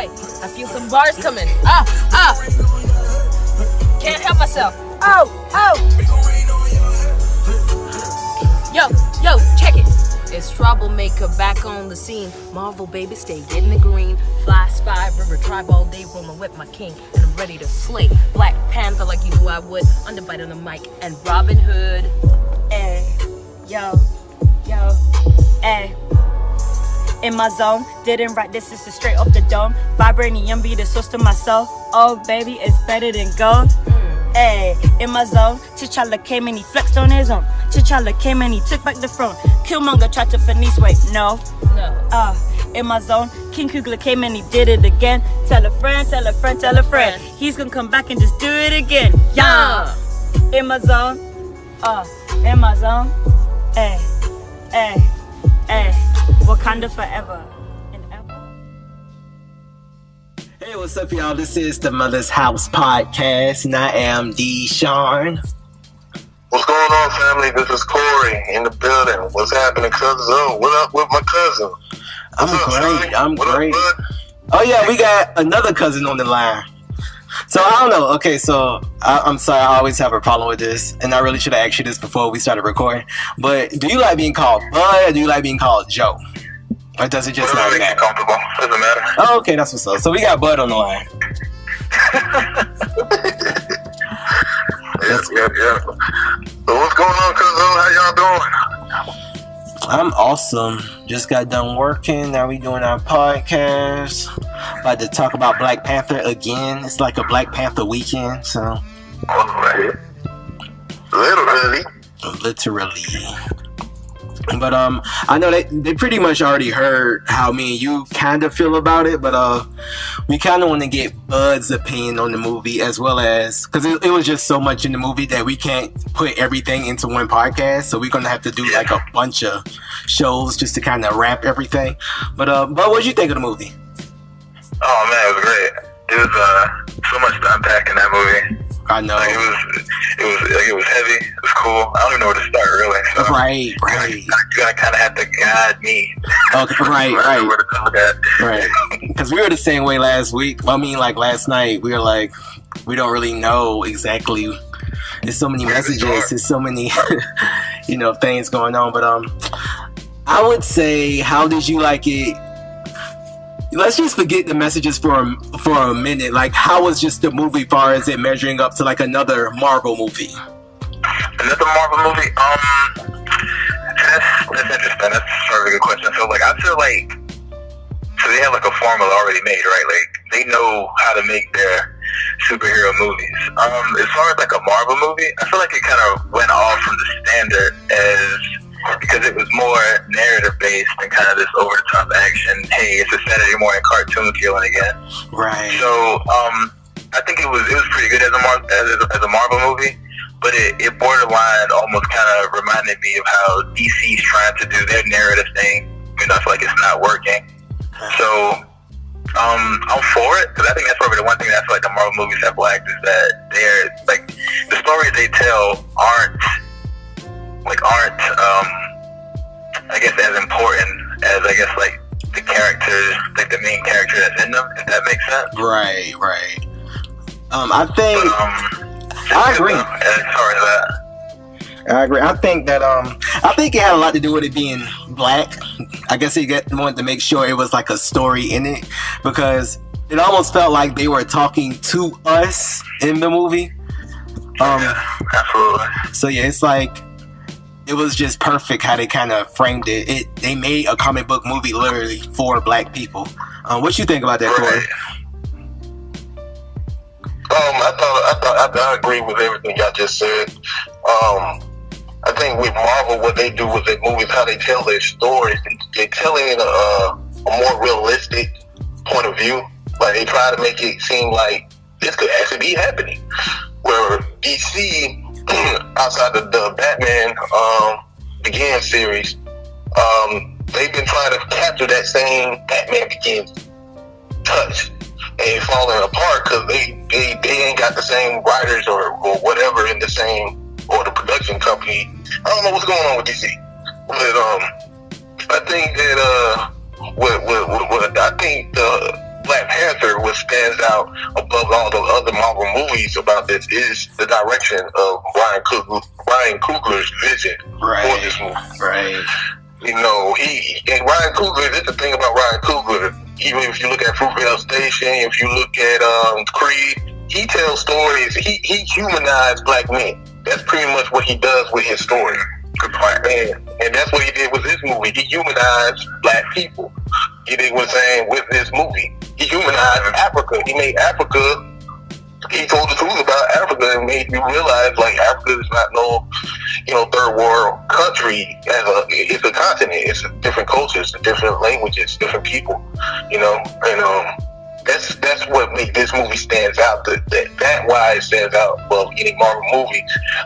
Wait, I feel some bars coming. Can't help myself. Yo, check it. It's Troublemaker back on the scene. Marvel, baby, stay getting the green. Fly, spy, river, tribe all day, roaming with my king. And I'm ready to slay Black Panther like you knew I would. Underbite on the mic and Robin Hood. Ay, yo, ay. In my zone, didn't write this, this is straight off the dome. Vibranium be the source to my soul. Oh, baby, it's better than gold. Ay, in my zone, T'Challa came and he flexed on his own. T'Challa came and he took back the throne. Killmonger tried to finesse, wait, no. In my zone, King Kugler came and he did it again. Tell a friend, tell a friend, tell a friend. He's gonna come back and just do it again. Yeah. In my zone, ay, Wakanda forever. Hey, what's up, y'all? This is the Mother's House Podcast, and I am Deshawn. What's going on, family? This is Corey in the building. What's happening, cousin? What up with my cousin? I'm great. Oh, yeah, we got another cousin on the line. So, I don't know. Okay, so I'm sorry. I always have a problem with this, and I really should have asked you this before we started recording. But do you like being called Bud, or do you like being called Joe? Or does it just not matter? Comfortable. Doesn't matter. Oh, okay, that's what's up. So we got Bud on the line. Yeah. So what's going on, cousin? How y'all doing? I'm awesome. Just got done working. Now we doing our podcast. About to talk about Black Panther again. It's like a Black Panther weekend, so. Alright. Literally. But I know they pretty much already heard how me and you kind of feel about it, but we kind of want to get Bud's opinion on the movie, as well as, because it was just so much in the movie that we can't put everything into one podcast, so we're gonna have to do like a bunch of shows just to kind of wrap everything. But what'd you think of the movie? Oh man, it was great. It was so much to unpack in that movie. I know. Like, it was heavy. It was cool. I don't even know where to start, really. So Right. You gotta kind of have to guide me. Okay, right. Where to talk at. Right. Because we were the same way last week. I mean, like last night, we were like, we don't really know exactly. There's so many messages. There's so many, things going on. But I would say, how did you like it? Let's just forget the messages for a minute. Like, how was just the movie far as it measuring up to like another Marvel movie? Another Marvel movie? That's interesting. That's sort of a good question. So, like, I feel like, so they have like a formula already made, right? Like, they know how to make their superhero movies. As far as like a Marvel movie, I feel like it kind of went off from the standard because it was more narrative based and kind of this over the top action. Hey, it's a Saturday morning cartoon feeling again. Right. So I think it was pretty good as a Marvel movie, but it borderline almost kind of reminded me of how DC's trying to do their narrative thing. I feel like it's not working. So I'm for it, because I think that's probably the one thing that I feel like the Marvel movies have lacked, is that they're like, the stories they tell aren't I guess as important as like the characters, like the main character that's in them, if that makes sense. Right. I think I agree. As far as that. I agree. I think that I think it had a lot to do with it being black. I guess he wanted to make sure it was like a story in it, because it almost felt like they were talking to us in the movie. Yeah, absolutely. So yeah, it's like, it was just perfect how they kind of framed it. They made a comic book movie literally for black people. What you think about that, Corey? I agree with everything y'all just said. I think with Marvel, what they do with their movies, how they tell their stories, they tell it in a more realistic point of view. Like, they try to make it seem like this could actually be happening. Where DC, outside of the Batman Begins series, they've been trying to capture that same Batman Begins touch, and it's falling apart because they ain't got the same writers or whatever in the same, or the production company. I don't know what's going on with DC, but I think that I think the Black Panther what stands out above all the other Marvel movies about this is the direction of Ryan Coogler's vision for this movie. Right. You know, and Ryan Coogler, that's the thing about Ryan Coogler. Even if you look at Fruitvale Station, if you look at Creed, he tells stories. He humanized black men. That's pretty much what he does with his story. And that's what he did with this movie. He humanized black people. You dig what I'm saying? With this movie, he humanized Africa. He made Africa. He told the truth about Africa and made you realize, like, Africa is not no, third world country. It's a continent. It's different cultures, different languages, different people. And that's what makes this movie stands out. That's why it stands out above any Marvel movie.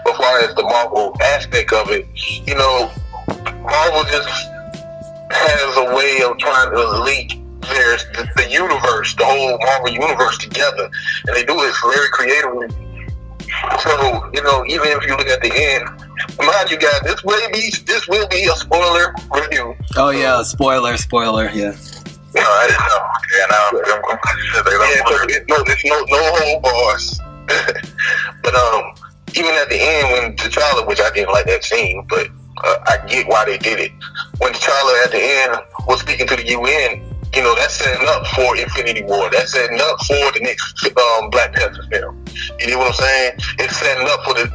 As far as the Marvel aspect of it, Marvel just has a way of trying to link the universe, the whole Marvel universe together, and they do it very creatively. So, even if you look at the end, mind you guys, this will be a spoiler review. Oh yeah, spoiler, yeah. No, I didn't know. Yeah, now I'm going to say there's no whole bars. But even at the end, when T'Challa, which I didn't like that scene, but I get why they did it. When T'Challa at the end was speaking to the UN, that's setting up for Infinity War. That's setting up for the next Black Panther film. You know what I'm saying? It's setting up for the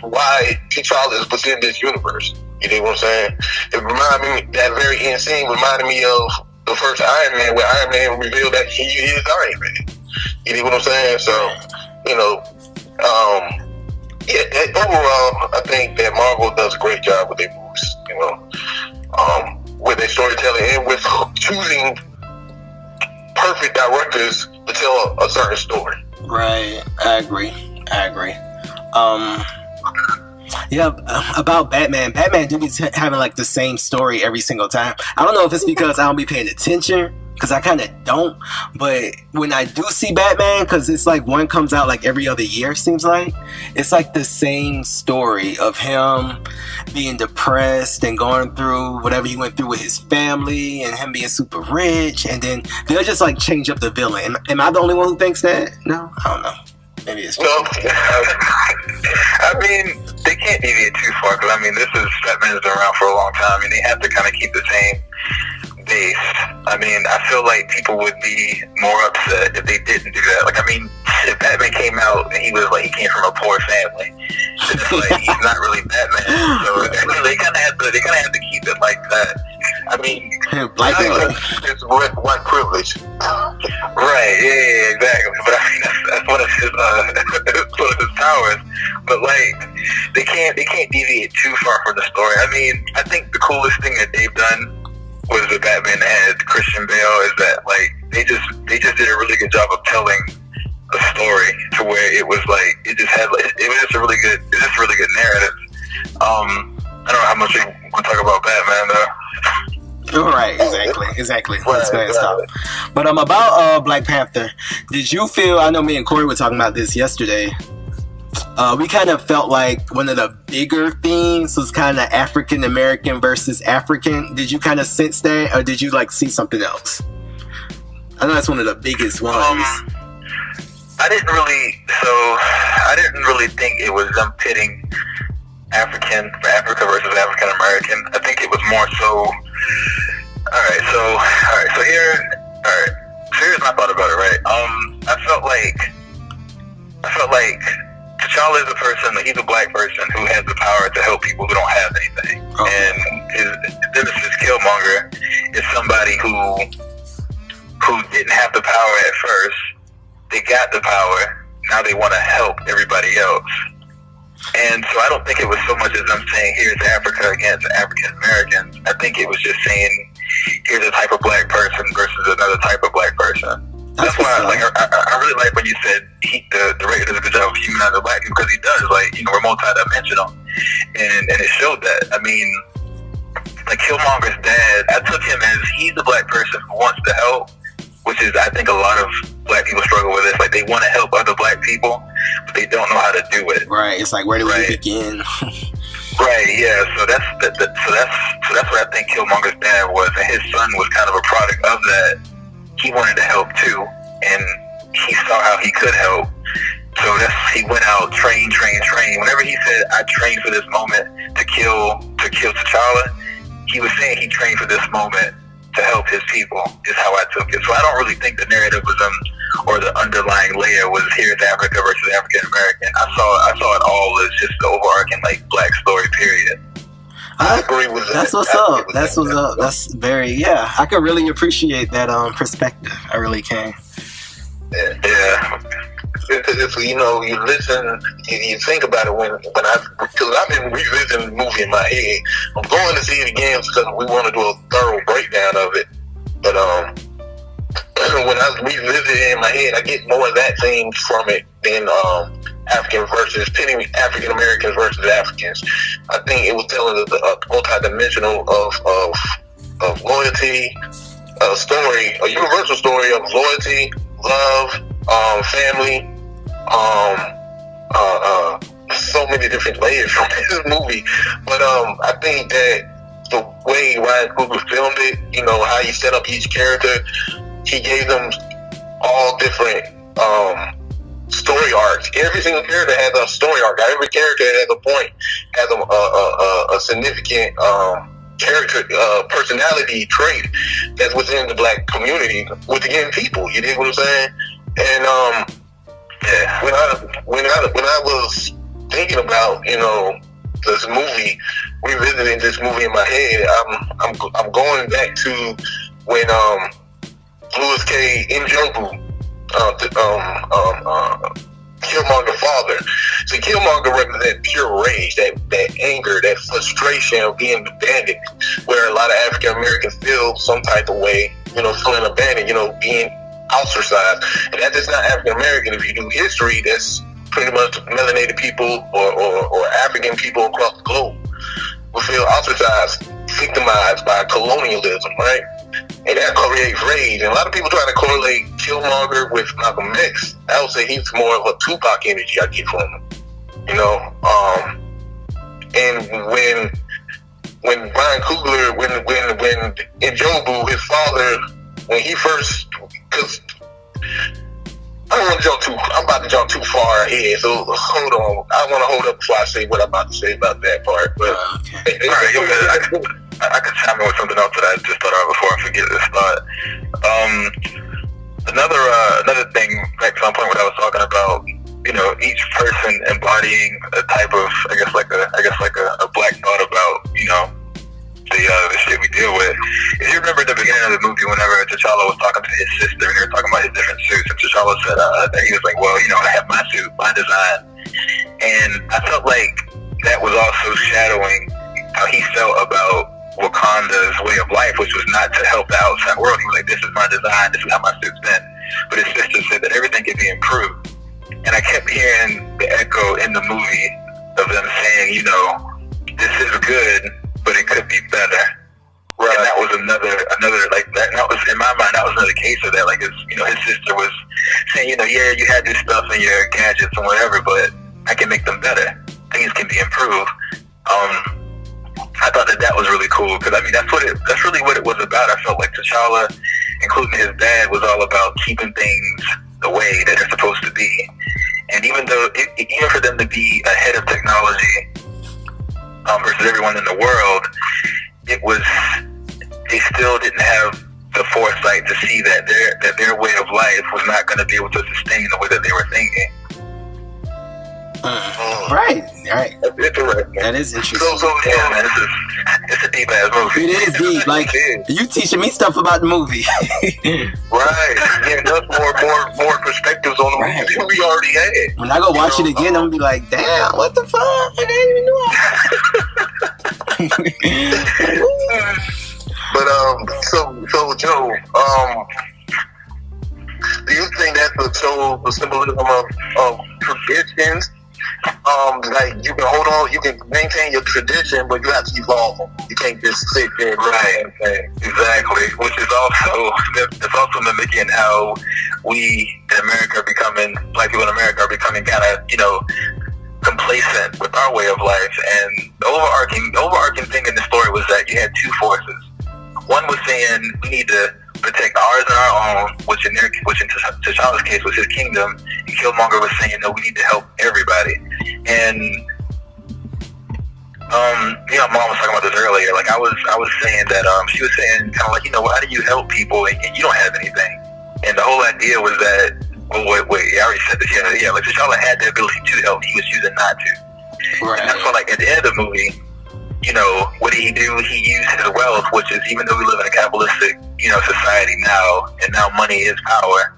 why T'Challa is within this universe. You know what I'm saying? It reminded me, that very end scene reminded me of the first Iron Man, where Iron Man revealed that he is Iron Man. You know what I'm saying? So, overall, I think that Marvel does a great job with their movies. With their storytelling and with choosing perfect directors to tell a certain story. Right, I agree. Yeah, about Batman. Batman do be having like the same story every single time. I don't know if it's because I don't be paying attention, because I kind of don't. But when I do see Batman, because it's like one comes out like every other year, seems like. It's like the same story of him being depressed and going through whatever he went through with his family and him being super rich. And then they'll just like change up the villain. Am I the only one who thinks that? No? I don't know. Maybe it's no. I mean, they can't deviate too far, because Batman's been around for a long time, and they have to kind of keep the same base. I mean, I feel like people would be more upset if they didn't do that. Like, I mean, if Batman came out and he was like, he came from a poor family, it's like he's not really Batman. So they kind of have to keep it like that. I mean, it's white privilege. Right, yeah, exactly. But I mean, that's one of his powers. But like, they can't deviate too far from the story. I mean, I think the coolest thing that they've done with the Batman that had Christian Bale is that like they just did a really good job of telling a story to where it was like it was just a really good narrative. I don't know how much we want to talk about Batman though. All right, exactly. Let's go ahead and stop. But about Black Panther, did you feel? I know me and Corey were talking about this yesterday. We kind of felt like one of the bigger themes was kind of African American versus African. Did you kind of sense that, or did you like see something else? I know that's one of the biggest ones. I didn't really think it was them pitting Africa versus African American. I think it was more so. So here's my thought about it. Right. I felt like T'Challa is a person, he's a black person who has the power to help people who don't have anything. Oh. And his nemesis, Killmonger, is somebody who didn't have the power at first. They got the power. Now they want to help everybody else. And so I don't think it was so much as them saying, here's Africa against African Americans. I think it was just saying, here's a type of black person versus another type of black person. That's why I really like when you said the director does a good job of humanizing black people, because he does. Like, we're multi-dimensional, and it showed that. I mean, like Killmonger's dad, I took him as he's the black person who wants to help, which is I think a lot of black people struggle with. It's like they want to help other black people, but they don't know how to do it. Right. It's like, where do we begin? Right. Yeah. So that's what I think Killmonger's dad was, and his son was kind of a product of that. He wanted to help too, and he saw how he could help. So he went out, train. Whenever he said, "I trained for this moment to kill T'Challa," he was saying he trained for this moment to help his people, is how I took it. So I don't really think the narrative was or the underlying layer was here's Africa versus African American. I saw it all as just the overarching like black story, period. I agree with that. That's what's up. That's what's up. That's very, yeah. I can really appreciate that perspective. I really can. Yeah. If you listen, you think about it because I've been revisiting the movie in my head. I'm going to see it again because we want to do a thorough breakdown of it. But when I revisit it in my head, I get more of that thing from it than pitting African Americans versus Africans. I think it was telling the multi-dimensional of loyalty, a universal story of loyalty, love, family. So many different layers from this movie, but I think that the way Ryan Coogler filmed it, how he set up each character, he gave them all different story arcs. Every single character has a story arc. Every character has a point, has a significant character personality trait that's within the black community, within people. You dig what I'm saying? And when I was thinking about this movie, revisiting this movie in my head, I'm going back to when Louis K. Njoku, Killmonger's father. See, Killmonger represents pure rage, that anger, that frustration of being abandoned, where a lot of African Americans feel some type of way, feeling abandoned, being ostracized. And that's just not African American. If you do history, that's pretty much melanated people or African people across the globe will feel ostracized, victimized by colonialism, right? And that creates rage. And a lot of people try to correlate Killmonger with Malcolm X. I would say he's more of a Tupac energy I get from him. And when Ryan Coogler, when Njoku, his father, when he first, because I don't want to jump I'm about to jump too far ahead, so hold on. I want to hold up before I say what I'm about to say about that part. But okay. All right, I could chime in with something else that I just thought of before I forget this thought. Another thing, back to the point what I was talking about, each person embodying a type of, I guess like a black thought about, the shit we deal with. If you remember at the beginning of the movie, whenever T'Challa was talking to his sister, and they were talking about his different suits, and T'Challa said that he was like, well, I have my suit, my design. And I felt like that was also shadowing how he felt about Wakanda's way of life, which was not to help the outside world. He was like, this is my design, this is how my suit's been. But his sister said that everything could be improved. And I kept hearing the echo in the movie of them saying, this is good, but it could be better. Right. And that was another like that. And that was, in my mind, that was another case of that. Like, his sister was saying, yeah, you had this stuff and your gadgets and whatever, but I can make them better. Things can be improved. I thought that was really cool because that's really what it was about. I felt like T'Challa, including his dad, was all about keeping things the way that they're supposed to be. And even for them to be ahead of technology versus everyone in the world, they still didn't have the foresight to see that their way of life was not going to be able to sustain the way that they were thinking. Right. That's interesting. That is interesting. Yeah, man, it's a deep ass movie. It is deep. Like, you teaching me stuff about the movie. Right. Yeah, that's more perspectives on the movie than we already had. When I go watch it again, I'm gonna be like, damn, what the fuck? I didn't even know. But so Joe, do you think that's the symbolism of traditions? Like, you can hold on, you can maintain your tradition, but you have to evolve them. You can't just sit there and right. Exactly. Which is also mimicking how we in America black people in America are becoming kind of, complacent with our way of life. And the overarching thing in the story was that you had two forces. One was saying we need to protect ours and our own, which in T'Challa's case was his kingdom. And Killmonger was saying, no, we need to help everybody. And Mom was talking about this earlier. Like I was saying that she was saying kind of like, how do you help people and you don't have anything? And the whole idea was that, wait, I already said this. Yeah, like T'Challa had the ability to help. He was choosing not to. Right. And that's why, like, at the end of the movie, what did he do? He used his wealth, which is, even though we live in a capitalistic, society now, and now money is power,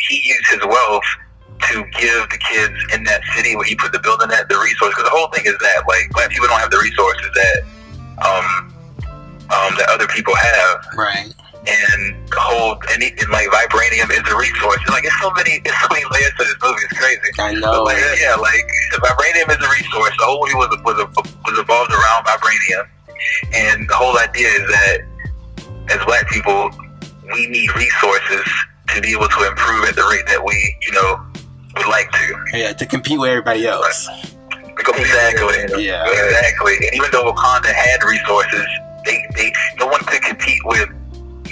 he used his wealth to give the kids in that city where he put the building at the resources. Because the whole thing is that, like, black people don't have the resources that that other people have. Right. And like vibranium is a resource. Like it's so many layers to this movie. It's crazy. I know. But like vibranium is a resource. The whole movie was evolved around vibranium, and the whole idea is that as black people, we need resources to be able to improve at the rate that we, would like to. Yeah, to compete with everybody else. Exactly. Yeah. Exactly. And even though Wakanda had resources, no one could compete with.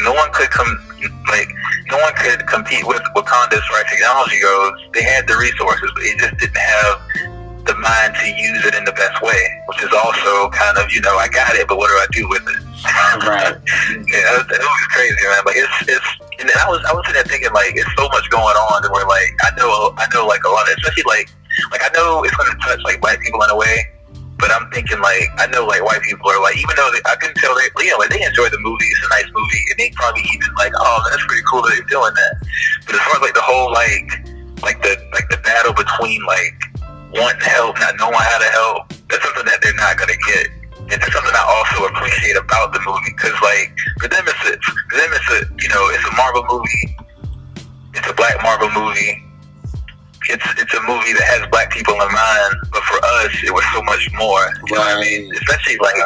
No one could compete with Wakanda as far as technology goes. They had the resources, but they just didn't have the mind to use it in the best way, which is also kind of, I got it, but what do I do with it? Right. Yeah, it was crazy, man. Like it's, and I was sitting there thinking, like, it's so much going on, and we're like, I know, like a lot of, especially like I know it's going to touch like black people in a way. But I'm thinking, like, I know, like, white people are like, even though I couldn't tell they enjoy the movie. It's a nice movie, and they probably even like, oh, that's pretty cool that they're doing that. But as far as like the whole like the battle between like wanting to help, not knowing how to help, that's something that they're not gonna get. And that's something I also appreciate about the movie, because like for them it's a it's a Marvel movie, it's a black Marvel movie. It's a movie that has black people in mind, but for us, it was so much more. You know what I mean? Especially like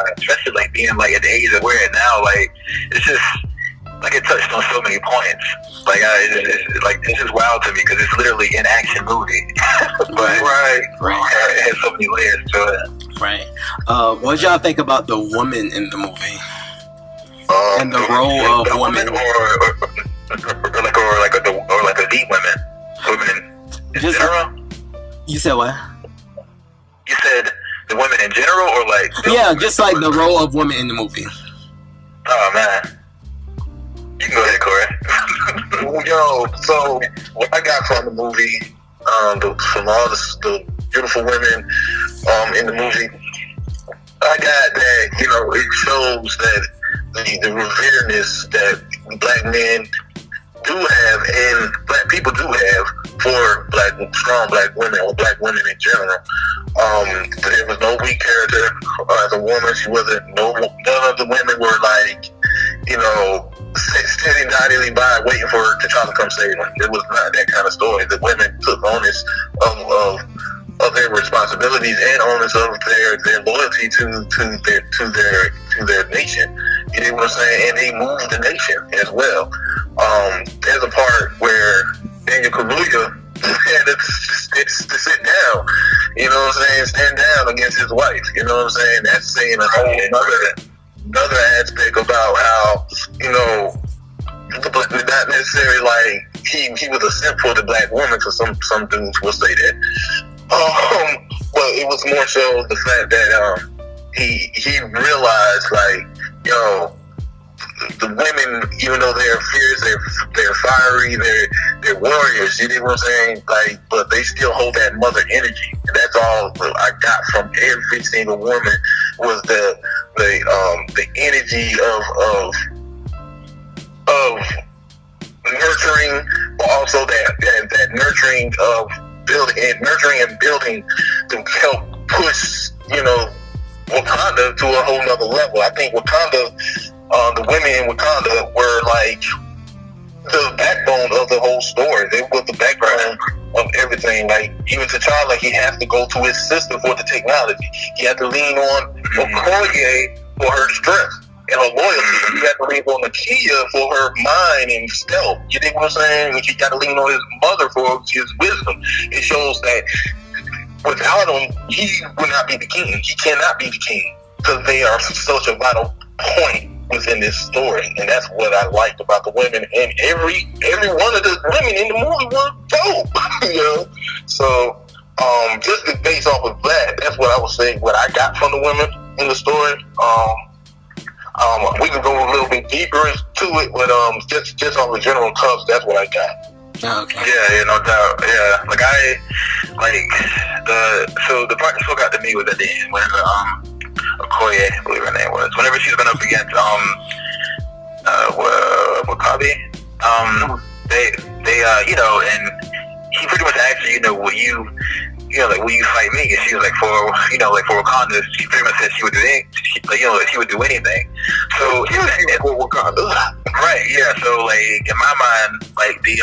being like at the age that we're at now, like it's just like it touched on so many points. Like it's just wild to me because it's literally an action movie, but it has so many layers to it. Right. What y'all think about the woman in the movie and the role of woman, or like the women. Just, you said what? You said the women in general, or like? Yeah, just like the role of women in the movie. Oh man, you can go ahead, Corey. So what I got from the movie, from all the beautiful women in the movie, I got that it shows that the reveredness that black men do have and black people do have for strong black women or black women in general. There was no weak character as a woman. She wasn't. None of the women were like, sitting idly by waiting for T'Challa to come save them. It was not that kind of story. The women took onus of their responsibilities and onus of their loyalty to their nation. You know what I'm saying? And they moved the nation as well. There's a part where Daniel Kaluuya had to sit down, stand down against his wife. You know what I'm saying? That's saying a whole another aspect about how, not necessarily like he was a simp for the black woman, because some dudes will say that. But it was more so the fact that he realized, like, the women, even though they're fierce, they're fiery, they're warriors, you know what I'm saying? Like, but they still hold that mother energy. And that's all I got from every single woman, was the energy of nurturing, but also that nurturing of nurturing and building to help push, Wakanda to a whole nother level. I think Wakanda, the women in Wakanda were like the backbone of the whole story. They were the background of everything. Like, even T'Challa, he has to go to his sister for the technology. He had to lean on Okoye for her strength and her loyalty. He had to lean on Nakia for her mind and stealth. You think what I'm saying? He got to lean on his mother for his wisdom. It shows that without him, he would not be the king. He cannot be the king, because they are such a vital point was in this story, and that's what I liked about the women. And every one of the women in the movie were dope, you know. So just based off of that, that's what I was saying. What I got from the women in the story. We can go a little bit deeper into it, but just on the general cuffs, that's what I got. Okay. Yeah, no doubt. Yeah, like the part that spoke out to me was at the end whenever Okoye, I believe her name was, whenever she's been up against Wakabi, they you know, and he pretty much asked her, you know, will you fight me? And she was like, for Wakanda, she pretty much said she would do anything. She would do anything. So for Wakanda, right? Yeah. So like in my mind, like the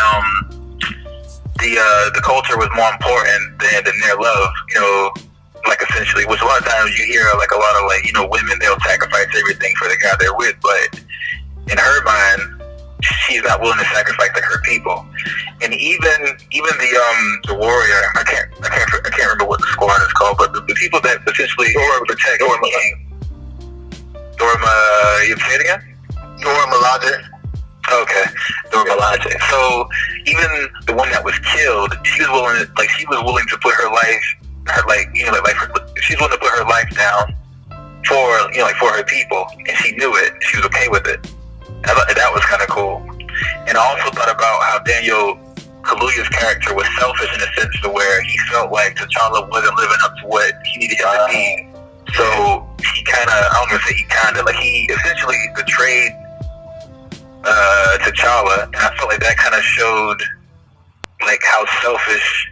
culture was more important than their love. You know, like essentially, which a lot of times you hear like a lot of like, you know, women, they'll sacrifice everything for the guy they're with, but in her mind, she's not willing to sacrifice like her people. And even the warrior, I can't remember what the squad is called, but the people that essentially protect King. You say it again? Dora Milaje. Okay, Dora Milaje. So even the one that was killed, she was willing to put her life, she's willing to put her life down for her people, and she knew it. She was okay with it. I thought that was kind of cool. And I also thought about how Daniel Kaluuya's character was selfish in a sense to where he felt like T'Challa wasn't living up to what he needed him to be. So he he essentially betrayed T'Challa, and I felt like that kind of showed like how selfish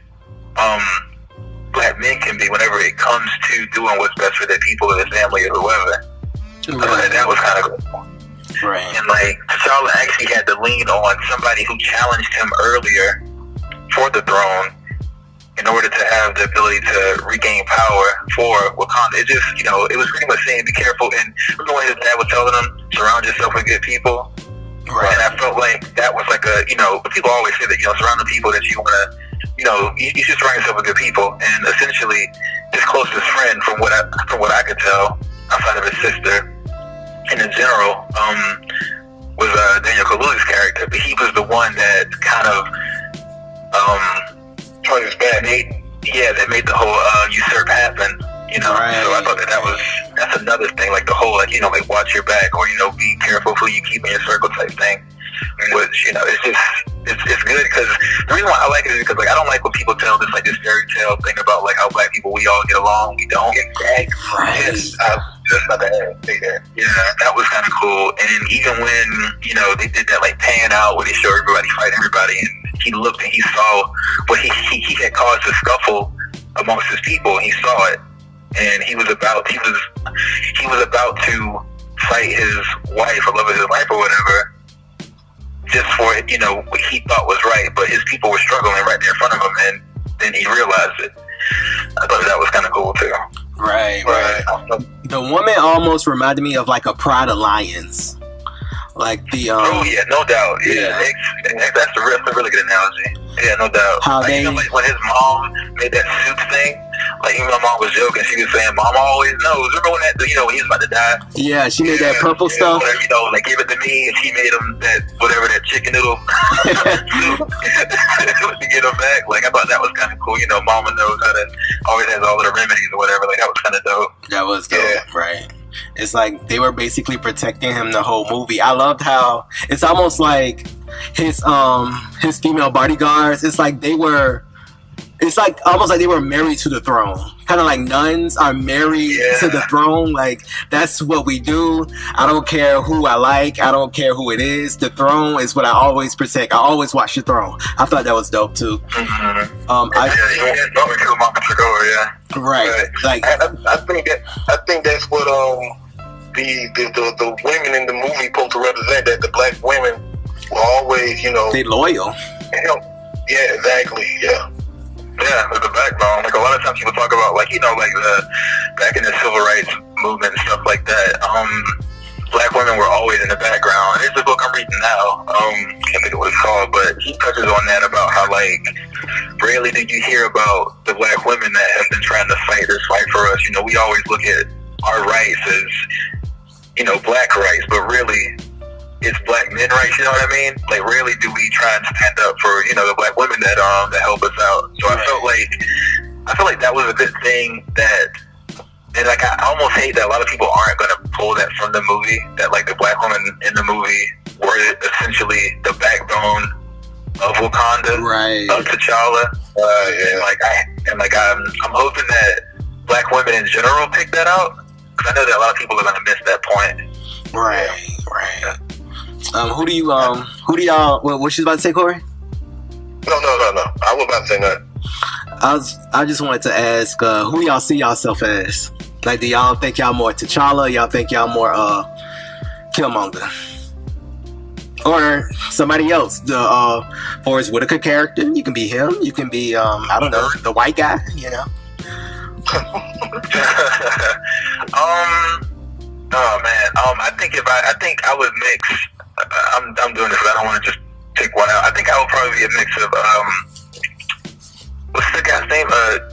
black men can be whenever it comes to doing what's best for their people or their family or whoever. Right. That was kind of cool. Right. And like T'Challa actually had to lean on somebody who challenged him earlier for the throne in order to have the ability to regain power for Wakanda. It just, you know, it was pretty much saying be careful. And remember when his dad was telling him, surround yourself with good people? Right. And I felt like that was like a, you know, people always say that, you know, surround the people that you want to, you know, you should surround yourself with good people. And essentially his closest friend, from what I could tell, outside of his sister, and in general, was Daniel Kaluuya's character, but he was the one that kind of turned his back. That made the whole usurp happen. You know, right. So I thought that's another thing, like the whole, like, you know, like watch your back, or, you know, be careful who you keep in your circle type thing. Which, you know, it's good because the reason why I like it is because, like, I don't like when people tell this fairy tale thing about like how black people, we all get along, we don't. Exactly. Right. Yes, I was just about to say that. Yeah, that was kind of cool. And even when, you know, they did that like pan out where they show everybody fight everybody, and he looked and he saw what he had caused a scuffle amongst his people, and he saw it, and he was about to fight his wife or love of his life or whatever, just for, you know, what he thought was right, but his people were struggling right there in front of him, and then he realized it. I thought that was kind of cool too. Right. The woman almost reminded me of like a Pride of Lions. Like the oh yeah, no doubt. Yeah. That's a really good analogy. Yeah, no doubt. How like, you know, like when his mom made that suit thing, like even my mom was joking. She was saying, "Mom always knows." Remember when when he was about to die? Yeah, she made that purple stuff. You know, like give it to me, and she made him that chicken noodle to get him back. Like I thought that was kind of cool. You know, Mama knows how to always has all of the remedies or whatever. Like that was kind of dope. That was dope, right? It's like they were basically protecting him the whole movie. I loved how it's almost like his female bodyguards. It's like almost like they were married to the throne. Kind of like nuns are married to the throne. Like that's what we do. I don't care who I like. I don't care who it is. The throne is what I always protect. I always watch the throne. I thought that was dope too. Mm-hmm. Right. Like I think that's what the women in the movie supposed to represent. That the black women were always, you know, they loyal. Yeah, exactly. Yeah. Yeah, with the backbone. Like a lot of times people talk about, like, you know, like back in the civil rights movement and stuff like that. Black women were always in the background. It's the book I'm reading now. Can't think of what it's called, but he touches on that about how, like, rarely did you hear about the black women that have been trying to fight this fight for us. You know, we always look at our rights as black rights, but really it's black men rights, you know what I mean? Like, rarely do we try and stand up for, the black women that help us out. So I felt like that was a good thing and like, I almost hate that a lot of people aren't going to pull that from the movie, that like the black women in the movie were essentially the backbone of Wakanda, of T'Challa. I'm hoping that black women in general pick that out, because I know that a lot of people are going to miss that point. Right. Who do y'all? What you about to say, Corey? No. I was about to say nothing. I just wanted to ask, who y'all see yourself as? Like, do y'all think y'all more T'Challa? Y'all think y'all more Killmonger? Or somebody else? The Forrest Whitaker character? You can be him. You can be I don't know, the white guy. Oh man. I think I would mix. I'm doing this because I don't want to just pick one out. I think I would probably be a mix of what's the guy's name?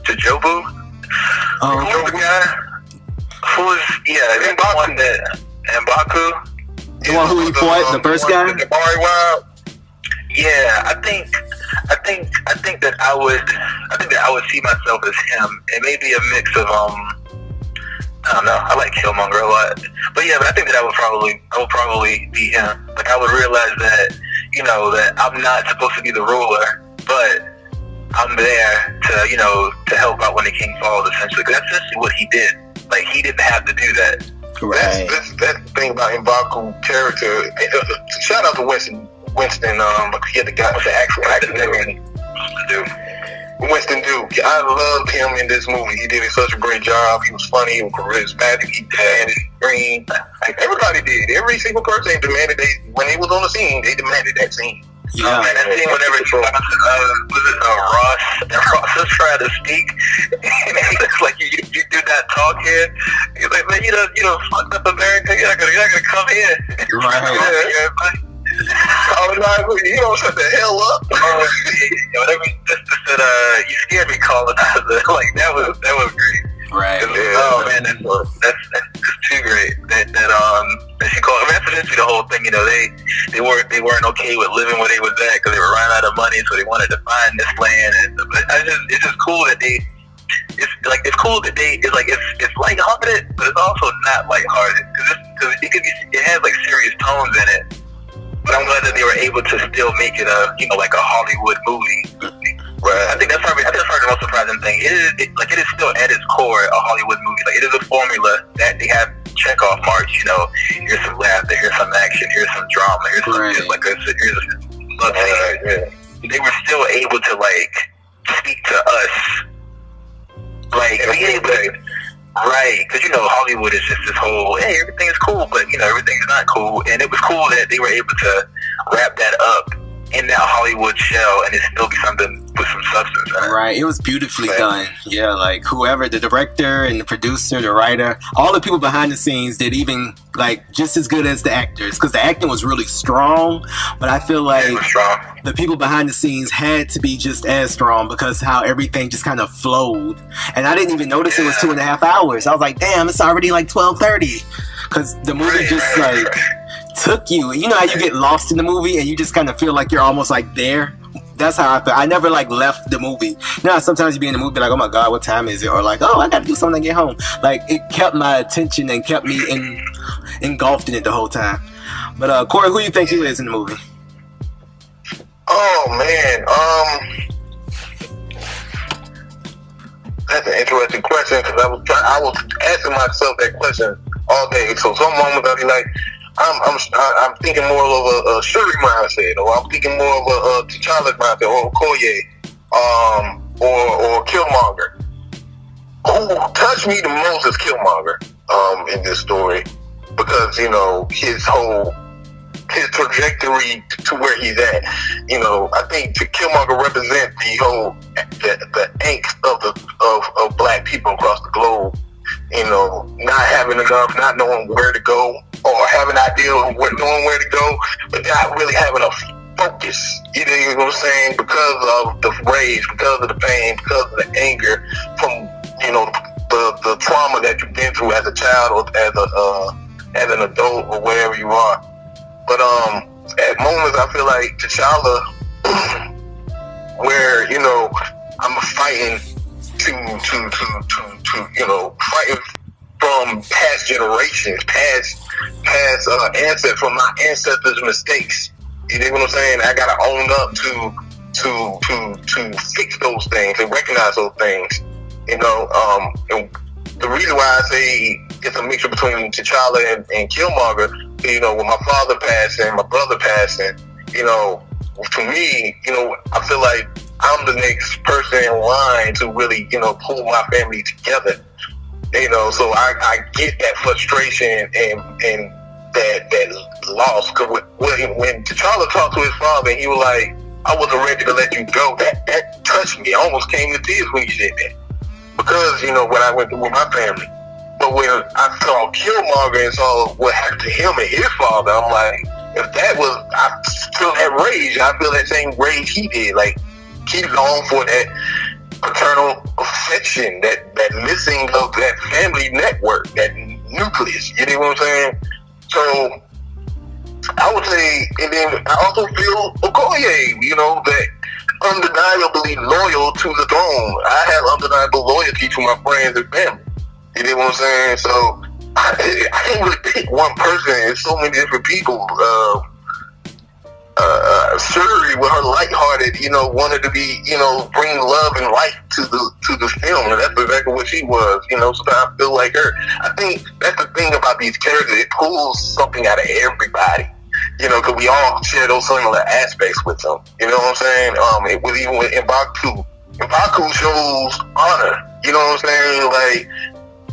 Jojobu. Who's the guy? The one that M'Baku. The one who he fought, the first guy. Yeah, I think that I would see myself as him. It may be a mix of I don't know. I like Killmonger a lot, but I think that I would probably be him. Like, I would realize that that I'm not supposed to be the ruler, but I'm there to help out when the king falls. Essentially, because that's essentially what he did. Like, he didn't have to do that. Right. That's the thing about M'Baku's character. Shout out to Winston. He had the guy with the actual actor. Winston Duke. I loved him in this movie. He did such a great job. He was funny. He was charismatic. He demanded green. Like, everybody did. Every single person demanded. When he was on the scene, they demanded that scene. Yeah. And that scene whenever Ross was trying to speak, and it's like, you do not talk here. He's like, man, you don't fucked up America. You're not gonna come here. Right. I was like, you don't shut the hell up. Whatever sister said, you scared me, colonizer. Like, that was great. Right. Oh man, that's just too great. That she called. I mean, that's essentially the whole thing. They weren't okay with living where they was at because they were running out of money, so they wanted to find this land. And it's just cool that it's cool that it's lighthearted, but it's also not lighthearted because it has like serious tones in it. But I'm glad that they were able to still make it like a Hollywood movie. Right. I think that's probably the most surprising thing. It is still at its core a Hollywood movie. Like, it is a formula that they have check-off marks. Here's some laughter, here's some action, here's some drama, here's some here's a love scene. They were still able to speak to us, be able to. Right, because Hollywood is just this whole, hey, everything is cool, but everything's not cool. And it was cool that they were able to wrap that up in that Hollywood shell and it still be something with some substance in it. Right, it was beautifully done. Yeah, like whoever, the director and the producer, the writer, all the people behind the scenes did even just as good as the actors, because the acting was really strong, but I feel like the people behind the scenes had to be just as strong because how everything just kind of flowed. And I didn't even notice it was 2.5 hours. I was like, damn, it's already 12:30, because the movie took you. You know how you get lost in the movie and you just kind of feel like you're almost there? That's how I felt. I never left the movie. Sometimes you be in the movie oh my God, what time is it? Or oh, I gotta do something to get home. It kept my attention and kept me engulfed in it the whole time. But Corey, who you think you is in the movie? Oh man, that's an interesting question because I was asking myself that question all day. So some moments I'll be like, I'm thinking more of a Shuri mindset, or I'm thinking more of a T'Challa mindset, or Okoye, or Killmonger. Who touched me the most is Killmonger in this story, because his trajectory to where he's at. I think Killmonger represents the angst of black people across the globe. Not having enough, not knowing where to go, or having an idea of knowing where to go, but not really having a focus. You know what I'm saying? Because of the rage, because of the pain, because of the anger from the trauma that you've been through as a child or as an adult or wherever you are. But at moments I feel like T'Challa, where I'm fighting to fighting from past generations, past ancestors, from my ancestors' mistakes. You know what I'm saying? I gotta own up to fix those things and recognize those things. And the reason why I say it's a mixture between T'Challa and Killmonger, with my father passing, my brother passing, to me, I feel like I'm the next person in line to really, pull my family together. So I get that frustration and that loss. Cause when T'Challa talked to his father, he was like, "I wasn't ready to let you go." That touched me. I almost came to tears when he said that, because what I went through with my family. But when I saw Killmonger and saw what happened to him and his father, I'm like, if that was, I feel that rage. I feel that same rage he did. Like, he longed for that paternal affection, that missing of that family network, that nucleus. You know what I'm saying? So I would say, and then I also feel Okoye, that undeniably loyal to the throne. I have undeniable loyalty to my friends and family. You know what I'm saying? So I can't really pick one person. There's so many different people. Shuri, with her lighthearted, wanted to be, bring love and light to the film, and that's exactly what she was. So I feel like her. I think that's the thing about these characters; it pulls something out of everybody. Because we all share those similar aspects with them. You know what I'm saying? It was even with M'Baku. M'Baku shows honor. You know what I'm saying? Like,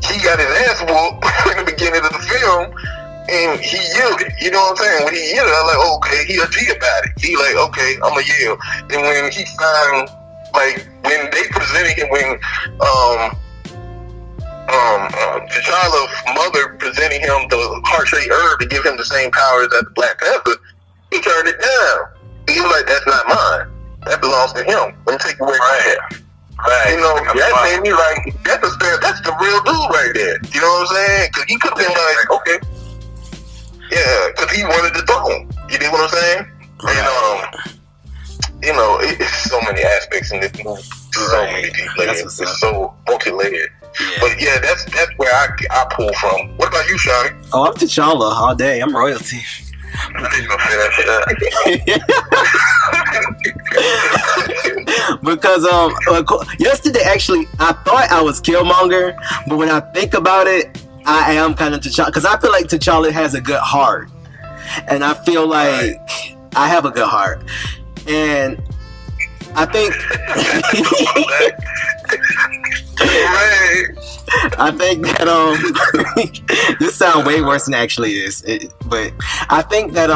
he got his ass whooped in the beginning of the film, and he yielded. You know what I'm saying? When he yielded, I was like, okay, he a G about it. He like, okay, I'm a yield. And when he found, like, when they presented him, when T'Challa's mother presented him the heart-shaped herb to give him the same powers as the Black Panther, he turned it down. He was like, that's not mine. That belongs to him. Let me take away from that. Right. That made me like, that's the real dude right there. You know what I'm saying? Because he could have been like, okay. Yeah, because he wanted the throne. You know what I'm saying? Right. And, it's so many aspects in this movie. So many deep layers. It's so multi-layered. Yeah. But yeah, that's where I pull from. What about you, Shawty? Oh, I'm T'Challa all day. I'm royalty. Because yesterday actually I thought I was Killmonger, but when I think about it, I am kind of T'Challa, because I feel like T'Challa has a good heart, and I feel like I have a good heart, and I think I think that this sounds way worse than it actually is, but I think that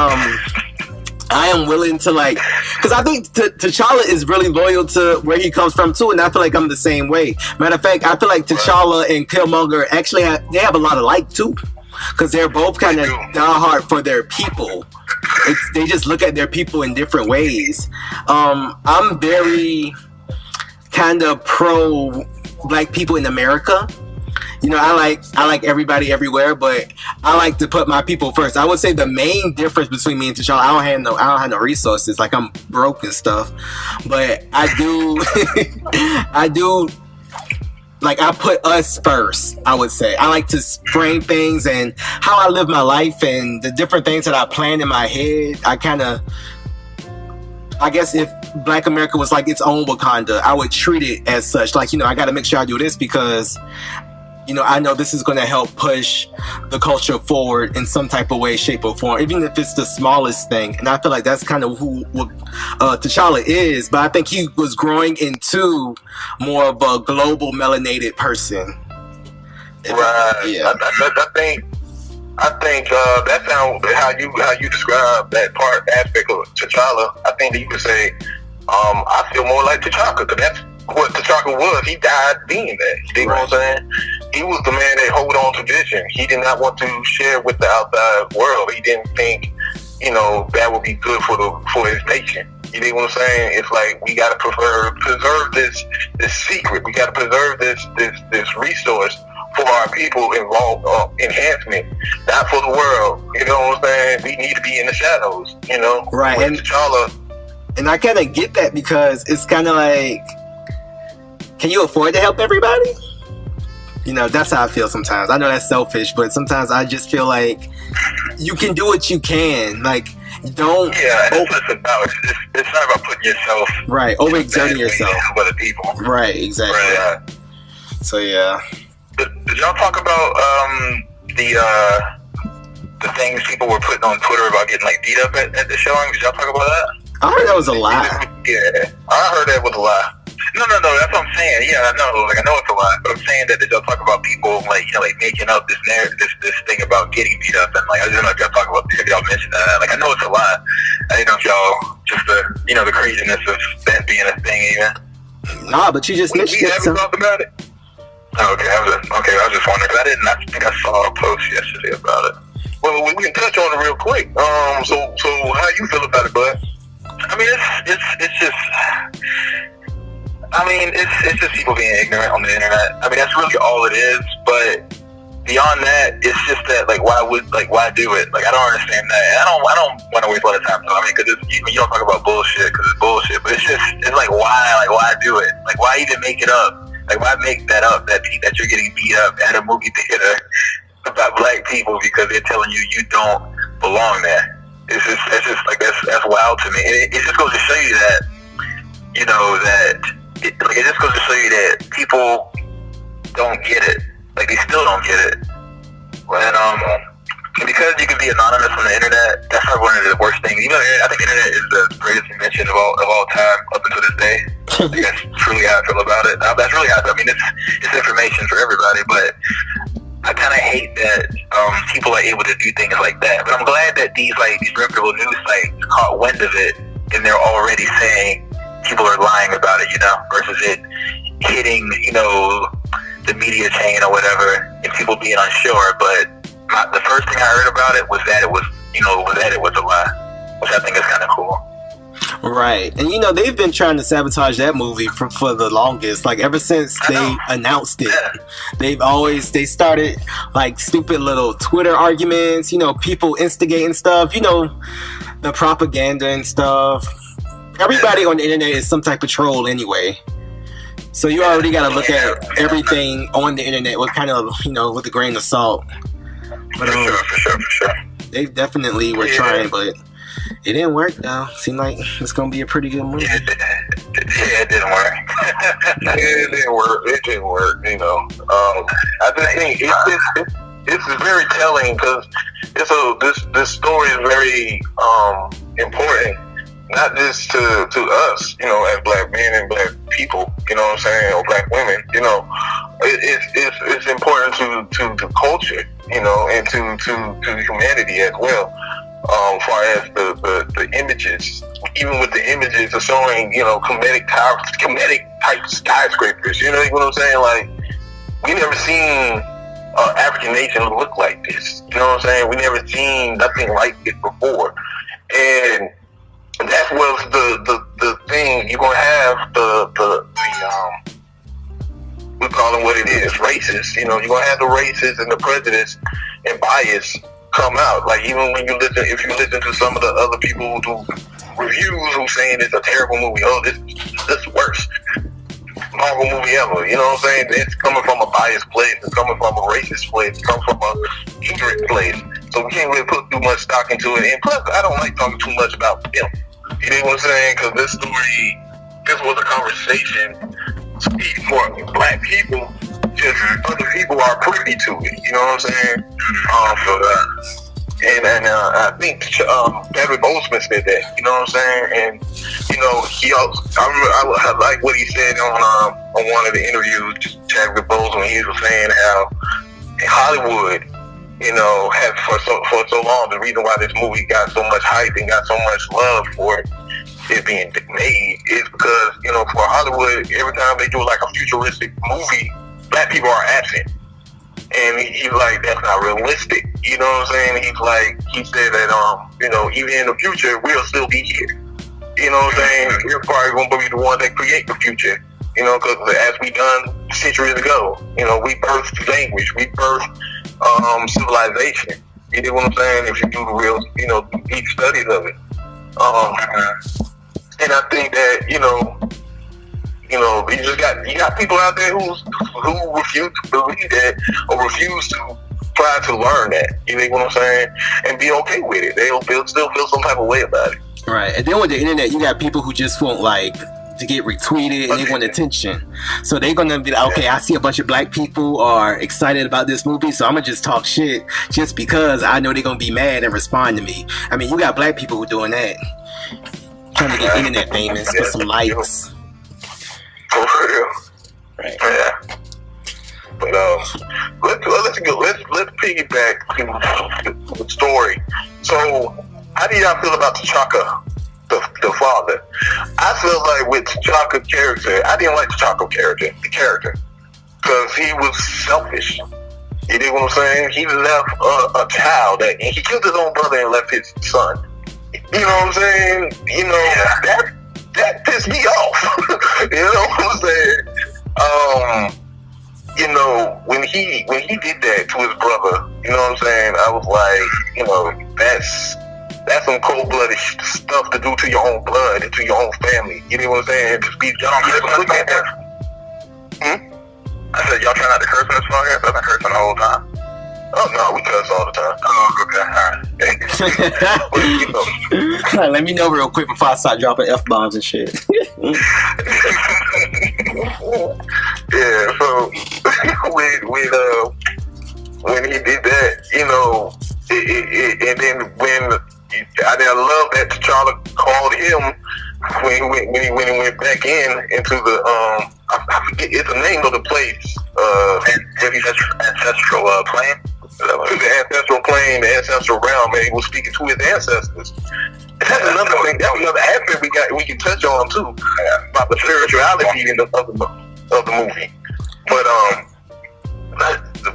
I am willing to, like, because I think T'Challa is really loyal to where he comes from too, and I feel like I'm the same way. Matter of fact, I feel like T'Challa and Killmonger actually have a lot of like too, because they're both kind of diehard for their people. They just look at their people in different ways. I'm very kind of pro Black people in America. I like everybody everywhere, but I like to put my people first. I would say the main difference between me and T'Challa, I don't have no resources. Like, I'm broke and stuff, but I do like, I put us first. I would say I like to frame things and how I live my life and the different things that I plan in my head. I guess if Black America was like its own Wakanda, I would treat it as such. Like, I got to make sure I do this because I know this is going to help push the culture forward in some type of way, shape, or form, even if it's the smallest thing. And I feel like that's kind of who T'Challa is. But I think he was growing into more of a global melanated person. Right. Yeah. I think that's how you describe that aspect of T'Challa. I think that you could say, I feel more like T'Chaka, because that's what T'Chaka was. He died being that. You know what I'm saying? He was the man that hold on to vision. He did not want to share with the outside world. He didn't think, that would be good for his nation. You know what I'm saying? It's like, we got to preserve this secret. We got to preserve this resource for our people involved enhancement, not for the world. You know what I'm saying? We need to be in the shadows. You know, right? And T'Challa. And I kind of get that because it's kind of like, can you afford to help everybody? You know, that's how I feel sometimes. I know that's selfish, but sometimes I just feel like you can do what you can. Like, don't. Yeah, that's what it's about. It's not about putting yourself. Right, overexerting yourself. To help other people. Right, exactly. Right. So yeah. Did y'all talk about the things people were putting on Twitter about getting like beat up at the showing? Did y'all talk about that? I heard that was a lie. Yeah, I heard that was a lie. No, that's what I'm saying. Yeah, I know. Like, I know it's a lie, but I'm saying that y'all talk about people like, you know, like making up this narrative, this thing about getting beat up, and like I don't know if y'all talk about if y'all mentioned that. Like, I know it's a lie. I didn't know if y'all just the craziness of that being a thing even. Nah, but you just mentioned it. We haven't talked about it. Okay, I was just wondering. I think I saw a post yesterday about it. Well, we can touch on it real quick. So how you feel about it, bud? I mean, it's just. I mean, it's just people being ignorant on the internet. I mean, that's really all it is. But beyond that, it's just that, like, why do it? Like, I don't understand that. And I don't want to waste a lot of time. I mean, because you don't talk about bullshit because it's bullshit. But it's like, why do it? Like, why even make it up? Like, why make that up that you're getting beat up at a movie theater about black people because they're telling you don't belong there? It's just like that's wild to me. It just goes to show you that, you know, that. It just goes to show you that people don't get it. Like, they still don't get it. And because you can be anonymous on the internet, that's not one of the worst things. Even though I think the internet is the greatest invention of all time up until this day. I think that's truly how I feel about it. That's really how I mean, it's information for everybody, but I kind of hate that people are able to do things like that. But I'm glad that these reputable news sites caught wind of it, and they're already saying people are lying about it, you know, versus it hitting, you know, the media chain or whatever, and people being unsure. But the first thing I heard about it was that it was a lie, which I think is kind of cool. Right. And, you know, they've been trying to sabotage that movie for the longest. Like, ever since they announced it, they started, like, stupid little Twitter arguments, you know, people instigating stuff, you know, the propaganda and stuff. Everybody on the internet is some type of troll anyway. So you already got to look at everything on the internet with kind of, you know, with a grain of salt. But, for sure. They definitely were trying, but it didn't work though. Seemed like it's going to be a pretty good movie. It didn't work. It didn't work, you know. I just think it's very telling because this story is very important. Not just to us, you know, as black men and black people, you know what I'm saying, or black women, you know, it's important to the culture, you know, and to humanity as well. As far as the images, even with the images of showing, you know, comedic type skyscrapers, you know what I'm saying? Like, we never seen African nation look like this, you know what I'm saying? We never seen nothing like this before, and that was the thing. You're gonna have the we call them what it is, racist. You know, you're gonna have the racist and the prejudice and bias come out. Like, even when if you listen to some of the other people who do reviews who saying it's a terrible movie, oh, this is the worst Marvel movie ever. You know what I'm saying? It's coming from a biased place. It's coming from a racist place. It's coming from a ignorant place. So we can't really put too much stock into it. And plus, I don't like talking too much about them. You know what I'm saying? Because this was a conversation for black people. Just other people are privy to it. You know what I'm saying? And I think Patrick Goldsmith said that. You know what I'm saying? And you know, he also, I like what he said on one of the interviews, Chadwick Boseman, when he was saying how in Hollywood, you know, had for so long, the reason why this movie got so much hype and got so much love for it being made is because, you know, for Hollywood, every time they do like a futuristic movie, black people are absent. And he's like, that's not realistic. You know what I'm saying? He said that, you know, even in the future, we'll still be here. You know what I'm saying? We're probably going to be the ones that create the future. You know, because as we done centuries ago. You know, we birthed language, we birthed civilization. You know what I'm saying? If you do the real, you know, deep studies of it. And I think that, you know, you got people out there who refuse to believe that or refuse to try to learn that. You know what I'm saying? And be okay with it. They'll still feel some type of way about it. Right. And then with the internet, you got people who just want like to get retweeted and they want attention. So they're gonna be like, okay, I see a bunch of black people are excited about this movie, so I'm gonna just talk shit just because I know they're gonna be mad and respond to me. I mean, you got black people who doing that, trying to get internet famous for some likes. For real. Right. Yeah. But let's piggyback to the story. So, how do y'all feel about T'Chaka, the father? I feel like with T'Chaka's character, I didn't like T'Chaka's character, because he was selfish. You know what I'm saying? He left a child and he killed his own brother and left his son. You know what I'm saying? You know, that pissed me off. You know what I'm saying? You know, when he did that to his brother, you know what I'm saying? I was like, you know, that's some cold-blooded stuff to do to your own blood and to your own family. You know what I'm saying? Just be look at that. I said, y'all try not to curse in this podcast? I've been cursing the whole time. Oh no, we cuss all the time. Oh, okay, all right. Let me know real quick before I start dropping F-bombs and shit. Yeah, so when he did that, you know, and then when I love that T'Challa called him when he went back into the I forget it's the name of the place, ancestral plane. The ancestral plane, the ancestral realm, and he was speaking to his ancestors. That's another thing. That's another aspect we can touch on too, about the spirituality of the movie. But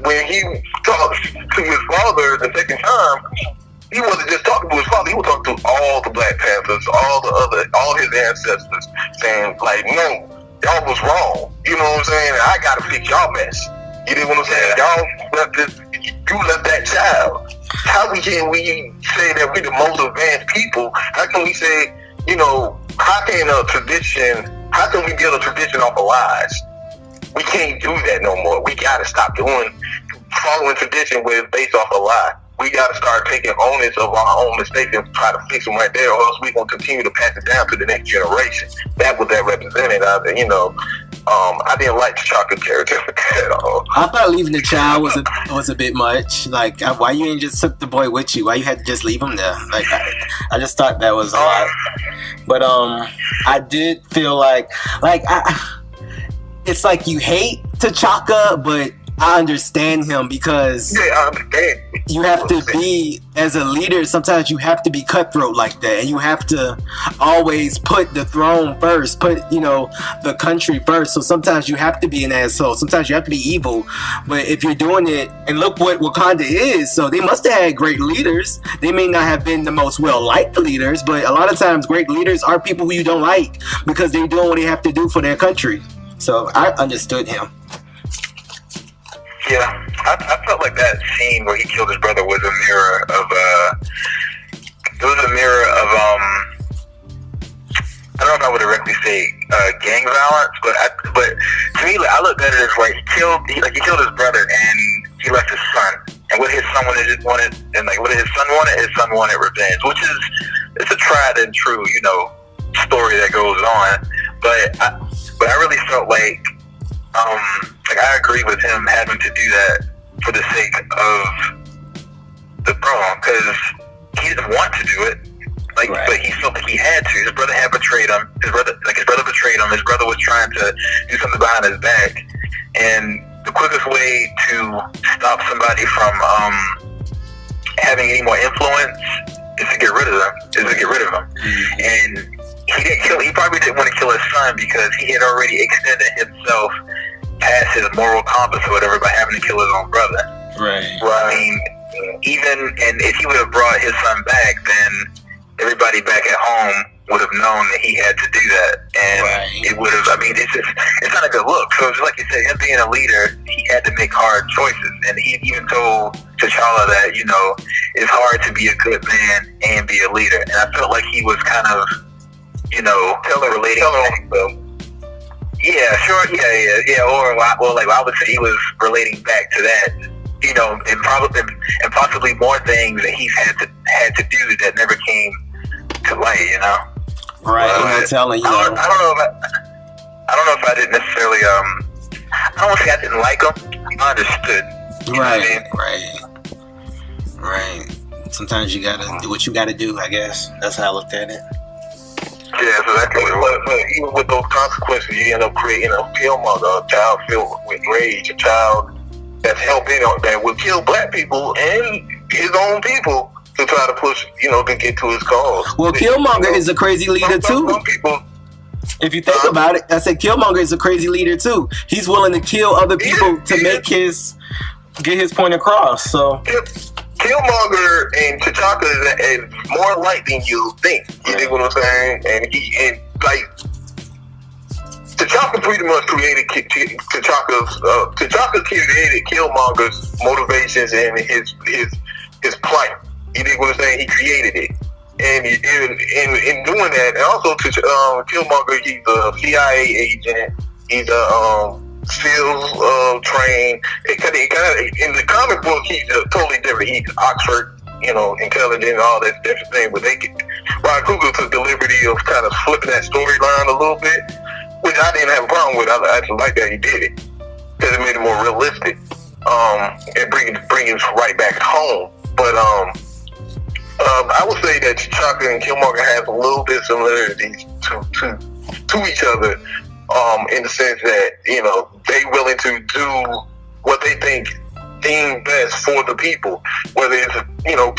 when he talked to his father the second time, he wasn't just talking to his father. He was talking to all the Black Panthers, all his ancestors, saying like, no, y'all was wrong. You know what I'm saying? I gotta fix y'all mess. You know what I'm saying? Y'all you left that child. How can we say that we're the most advanced people? How can we say, you know, how can we build a tradition off of lies? We can't do that no more. We gotta stop following tradition where it's based off a lie. We gotta start taking onus of our own mistakes and try to fix them right there, or else we're gonna continue to pass it down to the next generation. That was that represented out there, you know. I didn't like T'Chaka's character at all. I thought leaving the child was a bit much. Like, why you ain't just took the boy with you? Why you had to just leave him there? Like, I just thought that was a lot. But I did feel like it's like you hate T'Chaka, but I understand him because I understand. You have to be, as a leader, sometimes you have to be cutthroat like that, and you have to always put the throne first, put, you know, the country first. So sometimes you have to be an asshole. Sometimes you have to be evil. But if you're doing it, and look what Wakanda is, so they must have had great leaders. They may not have been the most well-liked leaders, but a lot of times great leaders are people who you don't like because they're doing what they have to do for their country. So I understood him. Yeah, I felt like that scene where he killed his brother was a mirror of I don't know if I would directly say gang violence, but to me, like, I looked at it as like he killed his brother and he left his son, and what his son wanted, and like what his son wanted revenge, which is it's a tried and true, you know, story that goes on, but I really felt like I agree with him having to do that for the sake of the throne, because he didn't want to do it, like, right. But he felt like he had to. His brother had betrayed him. His brother betrayed him. His brother was trying to do something behind his back, and the quickest way to stop somebody from having any more influence is to get rid of them. Mm-hmm. And he probably didn't want to kill his son because he had already extended himself past his moral compass or whatever by having to kill his own brother. Right. Well, I mean, and if he would have brought his son back, then everybody back at home would have known that he had to do that, and right. It would have. I mean, it's not a good look. So just like you said, him being a leader, he had to make hard choices, and he even told T'Challa that it's hard to be a good man and be a leader. And I felt like he was kind of relating. Yeah, sure, yeah. Or like I would say he was relating back to that, and possibly more things that he's had to do that never came to light, Right, I'm telling you. I don't know if I didn't necessarily. I don't want to say I didn't like him. I understood. Right. Sometimes you gotta do what you gotta do. I guess that's how I looked at it. Yeah, exactly. But even with those consequences, you end up creating a Killmonger, a child filled with rage, a child that's helping that will kill black people and his own people to try to push, to get to his cause. Well, Killmonger is a crazy leader too. Some people, if you think about it, I said Killmonger is a crazy leader too. He's willing to kill other people to get his point across. So Killmonger and T'Chaka is more alike than you think. You know what I'm saying? And T'Chaka pretty much created T'Chaka created Killmonger's motivations and his plight. You dig what I'm saying? He created it. And in doing that, and also Killmonger, he's a CIA agent. He's a SEALs trained. In the comic book, he's totally different. He's Oxford, intelligent and all that different thing. But Ryan Coogler took the liberty of kind of flipping that storyline a little bit, which I didn't have a problem with. I actually like that he did it because it made it more realistic and bring it right back home. But I would say that T'Chaka and Killmonger have a little bit of similarities to each other, in the sense that they willing to do what they deem best for the people. Whether it's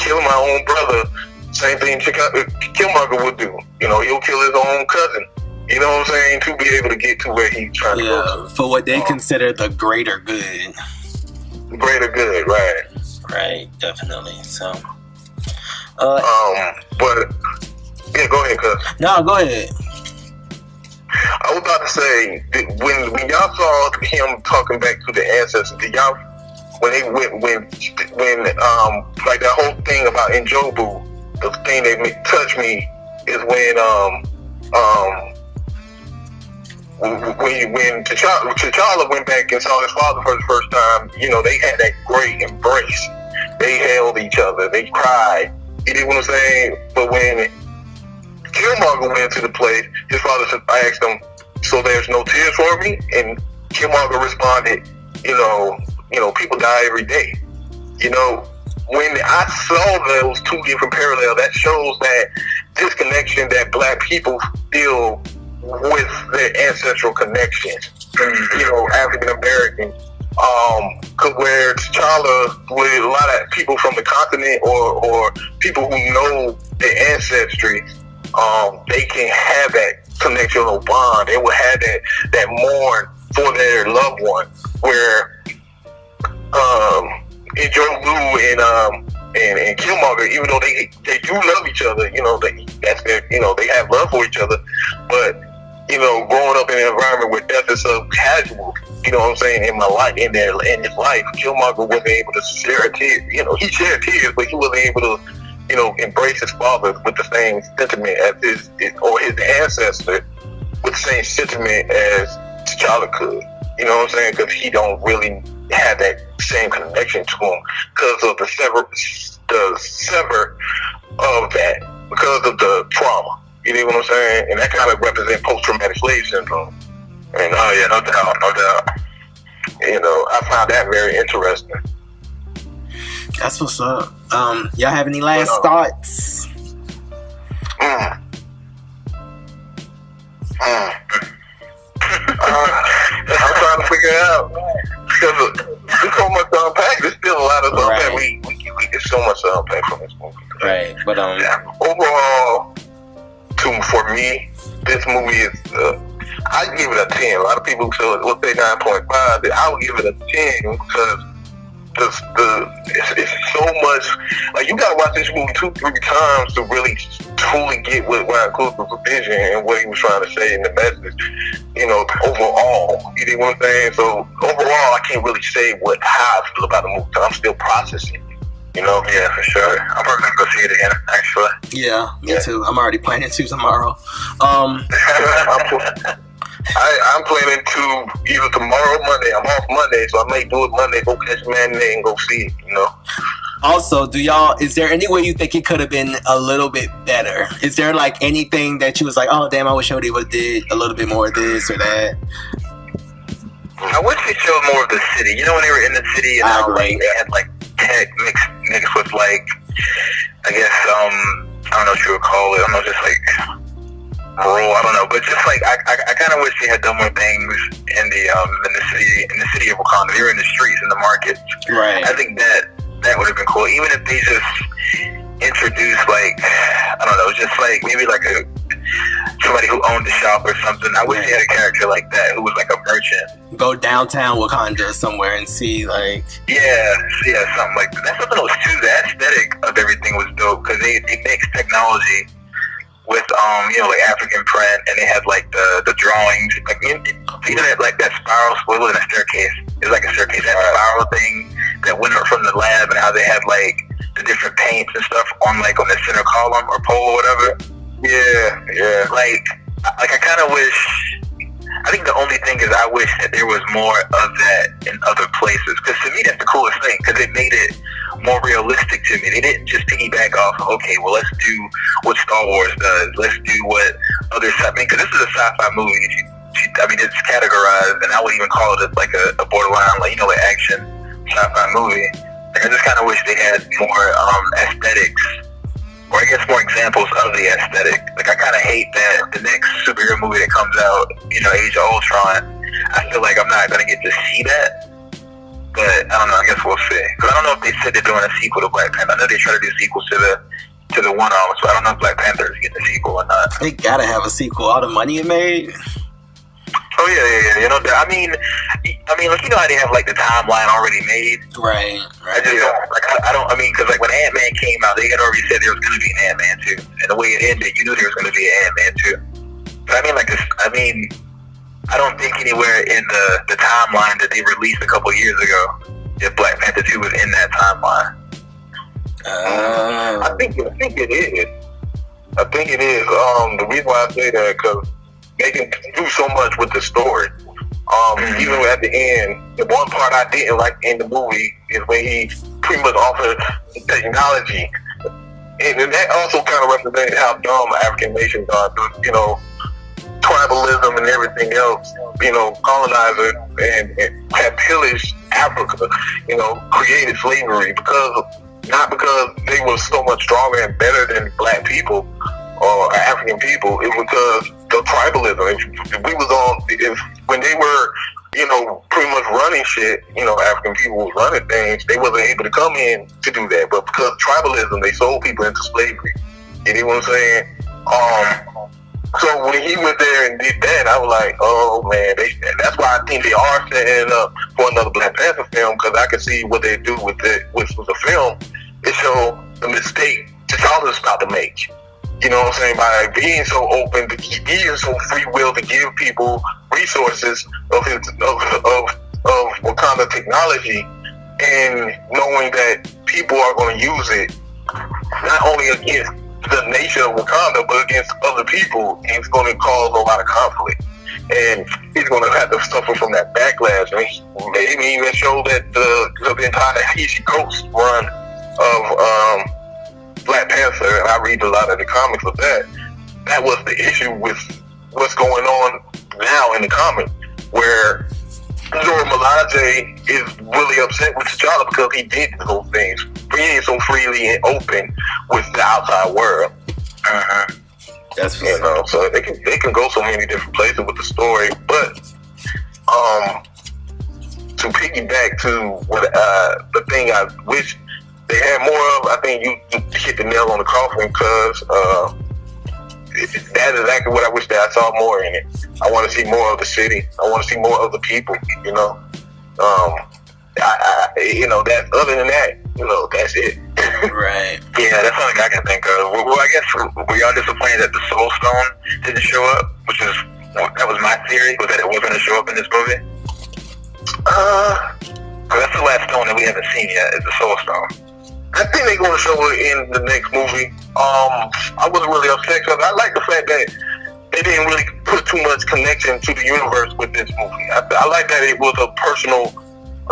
killing my own brother, same thing Killmonger would do. He'll kill his own cousin. You know what I'm saying? To be able to get to where he's trying to go. For what they consider the greater good. Greater good, right? Right, definitely. So. But yeah, go ahead, cuz. No, go ahead. I was about to say that when y'all saw him talking back to the ancestors, did y'all when like that whole thing about Njobu, the thing that touched me is when T'Challa went back and saw his father for the first time, they had that great embrace. They held each other. They cried. You know what I'm saying? But when Killmonger went to the place, his father asked him, "So there's no tears for me?" And Killmonger responded, people die every day. When I saw those two different parallels, that shows that disconnection that black people feel with their ancestral connections, African American. Where T'Challa, with a lot of people from the continent or people who know their ancestry, they can have that connection or bond. They will have that mourn for their loved one. Where in Joe Blue and Killmonger, even though they do love each other, they have love for each other, but growing up in an environment where death is so casual, in his life, Killmonger wasn't able to share tears. He shared tears, but he wasn't able to, embrace his father with the same sentiment as his ancestor, with the same sentiment as T'Challa could. You know what I'm saying? Because he don't really have that same connection to him because of the sever of that, because of the trauma. You know what I'm saying? And that kind of represents post-traumatic slave syndrome. And no doubt. I found that very interesting. That's what's up. Y'all have any last thoughts? I'm trying to figure it out because there's so much to unpack. There's still a lot of stuff that we get so much to unpack from this movie. Right, but overall, for me, this movie is. I'd give it a 10. A lot of people will say 9.5. I would give it a 10 because it's so much. Like, you gotta watch this movie 2-3 times to really truly get what Ryan Coogler's vision and what he was trying to say in the message. You know, overall, you know what I'm saying? So overall, I can't really say how I feel about the movie because I'm still processing. You know? Yeah, for sure. I'm probably gonna go see it again, actually. Yeah, me too. I'm already planning to tomorrow. I'm planning to either tomorrow or Monday. I'm off Monday, so I may do it Monday, go catch a matinee and go see it, you know? Also, is there any way you think it could have been a little bit better? Is there like anything that you was like, oh damn, I wish they would have did a little bit more of this or that? I wish they showed more of the city. You know, when they were in the city and how like they had like tech mixed with like, I guess I don't know what you would call it. I don't know, just like rural. I don't know, but just like I kind of wish they had done more things in the city of Wakanda. They were in the streets, in the markets. Right. I think that would have been cool. Even if they just introduced like, I don't know, just like maybe like somebody who owned the shop or something. I wish they had a character like that who was like a merchant. Go downtown Wakanda somewhere and see like something like that. That's something else too. The aesthetic of everything was dope because they mixed technology with like African print, and they had like the drawings, like you know that spiral swivel in a staircase. It's like a staircase, that spiral thing that went up from the lab, and how they had like the different paints and stuff on the center column or pole or whatever. Yeah. Like I kind of wish. I think the only thing is I wish that there was more of that in other places. Because to me, that's the coolest thing. Because it made it more realistic to me. They didn't just piggyback off, okay, well, let's do what Star Wars does. Let's do what other sci-fi... Because this is a sci-fi movie. It's categorized, and I would even call it like a borderline, like action sci-fi movie. Like, I just kind of wish they had more aesthetics, or I guess more examples of the aesthetic. Like, I kind of hate that the next superhero movie that comes out, Age of Ultron, I feel like I'm not going to get to see that. But I don't know, I guess we'll see. Because I don't know if they said they're doing a sequel to Black Panther. I know they try to do sequels to the one-off, so I don't know if Black Panther is getting a sequel or not. They gotta have a sequel. All the money it made. Oh yeah. I mean, like, how they have like the timeline already made. Right. I just don't. Because like when Ant-Man came out, they had already said there was going to be an Ant-Man 2, and the way it ended, you knew there was going to be an Ant-Man 2. But I don't think anywhere in the timeline that they released a couple years ago that Black Panther 2 was in that timeline. I think it is. I think it is. The reason why I say that because they can do so much with the story. Even at the end, the one part I didn't like in the movie is when he pretty much offered technology, and that also kind of represented how dumb African nations are. Tribalism and everything else. Colonizer and have pillaged Africa. Created slavery not because they were so much stronger and better than black people or African people. It was because the tribalism. When they were, pretty much running shit, African people was running things, they wasn't able to come in to do that. But because of tribalism, they sold people into slavery. You know what I'm saying? So when he went there and did that, I was like, oh man, that's why I think they are setting up for another Black Panther film, because I can see what they do with the film. It shows the mistake T'Challa is about to make. You know what I'm saying? By being so open, being so free will to give people resources of Wakanda technology, and knowing that people are going to use it not only against the nation of Wakanda, but against other people, and it's going to cause a lot of conflict. And he's going to have to suffer from that backlash. And they even show that the entire East Coast run of Black Panther, and I read a lot of the comics of that. That was the issue with what's going on now in the comic, where Zora Malaje is really upset with T'Challa because he did those things, being so freely and open with the outside world. That's so they can go so many different places with the story. But to piggyback to what the thing I wish they had more of, I think you hit the nail on the coffin, because that's exactly what I wish that I saw more in it. I want to see more of the city. I want to see more of the people, that other than that, that's it. Right. Yeah, that's something I can think of. Well, I guess we are disappointed that the Soul Stone didn't show up, that was my theory, was that it wasn't going to show up in this movie. Because that's the last stone that we haven't seen yet, is the Soul Stone. I think they're going to show it in the next movie. I wasn't really upset because I like the fact that they didn't really put too much connection to the universe with this movie. I like that it was a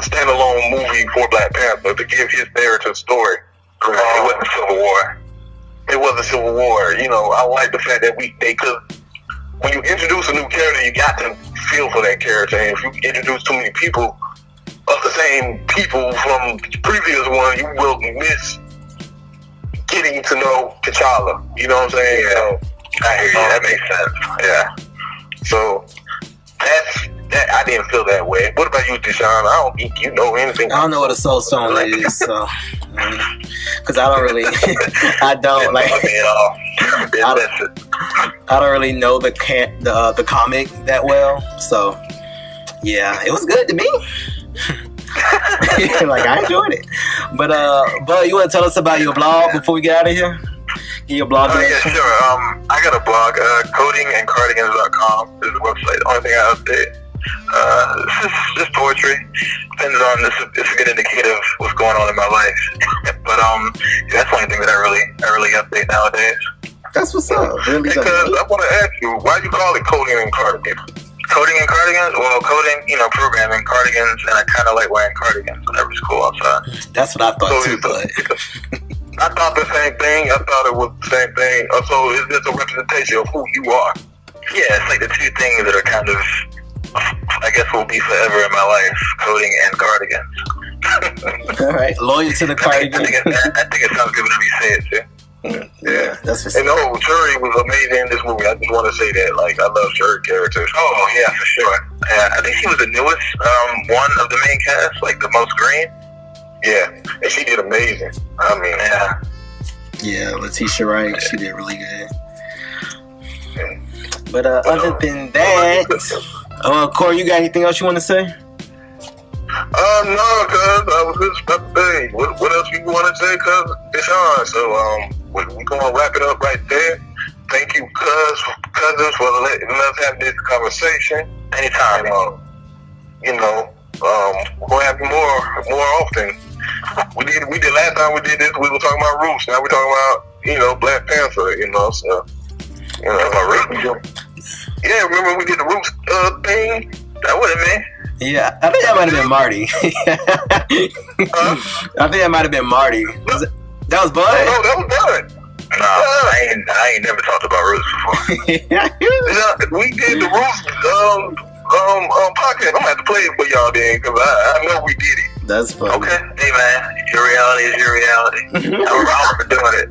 standalone movie for Black Panther to give his narrative story. It wasn't Civil War. It wasn't Civil War. I like the fact that because when you introduce a new character, you got to feel for that character. And if you introduce too many people of the same people from the previous one, you will miss getting to know T'Challa. You know what I'm saying? Yeah. I hear you. That makes sense. Yeah. So that I didn't feel that way. What about you, Deshaun? I don't think you know anything. I don't know what a Soul Stone is, so because I don't really, I don't like. I don't really know the comic that well, so yeah, it was good to me. Like I enjoyed it, but Bud, you want to tell us about your blog before we get out of here? Your blog? Yeah, sure. I got a blog, codingandcardigans.com is the website. The only thing I update. It's just poetry. Depends on this. It's a good indicator of what's going on in my life. But that's the only thing that I really update nowadays. That's what's up. Really because I want to ask you, why do you call it coding and cardigan? Coding and cardigans? Well, coding, programming, cardigans, and I kind of like wearing cardigans whenever it's cool outside. That's what I thought too, but I thought the same thing. I thought it was the same thing. So it's just a representation of who you are. Yeah, it's like the two things that are kind of, I guess, will be forever in my life: coding and cardigans. All right, loyal to the cardigan. I think it sounds good whenever you say it too. Yeah, that's what's and Shuri was amazing in this movie. I just want to say that, I love Shuri characters. Oh yeah, for sure. Yeah, I think she was the newest one of the main cast, like the most green. Yeah, and she did amazing. I mean, yeah, Letitia Wright, she did really good. But other than that, Corey, you got anything else you want to say? No, cuz I was just about to say, what else you want to say, cuz? It's on. So, we're going to wrap it up right there. Thank you, cousins, for letting us have this conversation. Anytime. We're going to have more often. We did last time we did this, we were talking about Roots. Now we're talking about, Black Panther, so. About Roots? Yeah, remember we did the Roots thing? That wasn't me. Yeah, I think that might have been Marty. I think that might have been Marty. That was Bud? No, that was Bud. No, I ain't never talked about Roots before. We did the Roots podcast. I'm gonna have to play it for y'all then, because I know we did it. That's funny. Okay. Hey man, your reality is your reality. I remember doing it.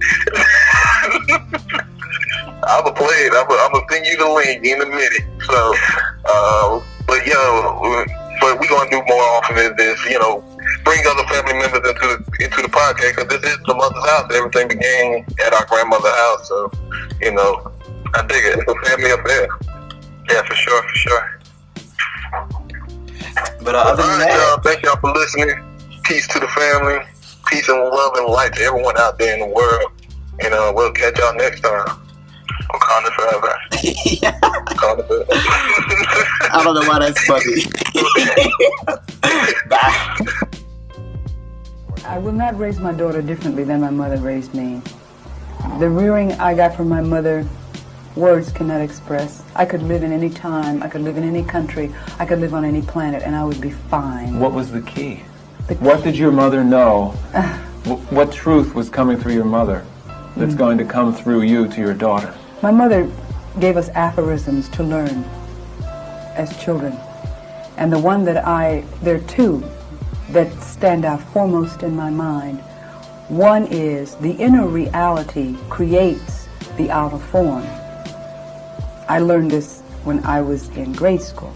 I'm gonna play it. I'm gonna send you the link in a minute. So, but we're gonna do more often than this. Bring other family members into the podcast, because this is the mother's house. Everything began at our grandmother's house. So, I dig it. It's a family up there. Yeah, for sure. But other than that, y'all, thank y'all for listening. Peace to the family. Peace and love and light to everyone out there in the world. And we'll catch y'all next time. Wakanda forever. Wakanda forever. I don't know why that's funny. Bye. I will not raise my daughter differently than my mother raised me. The rearing I got from my mother, words cannot express. I could live in any time, I could live in any country, I could live on any planet, and I would be fine. What was the key? What did your mother know? What truth was coming through your mother that's going to come through you to your daughter? My mother gave us aphorisms to learn as children. And there are two that stand out foremost in my mind. One is, the inner reality creates the outer form. I learned this when I was in grade school.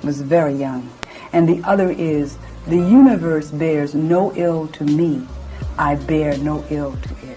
I was very young. And the other is, the universe bears no ill to me. I bear no ill to it.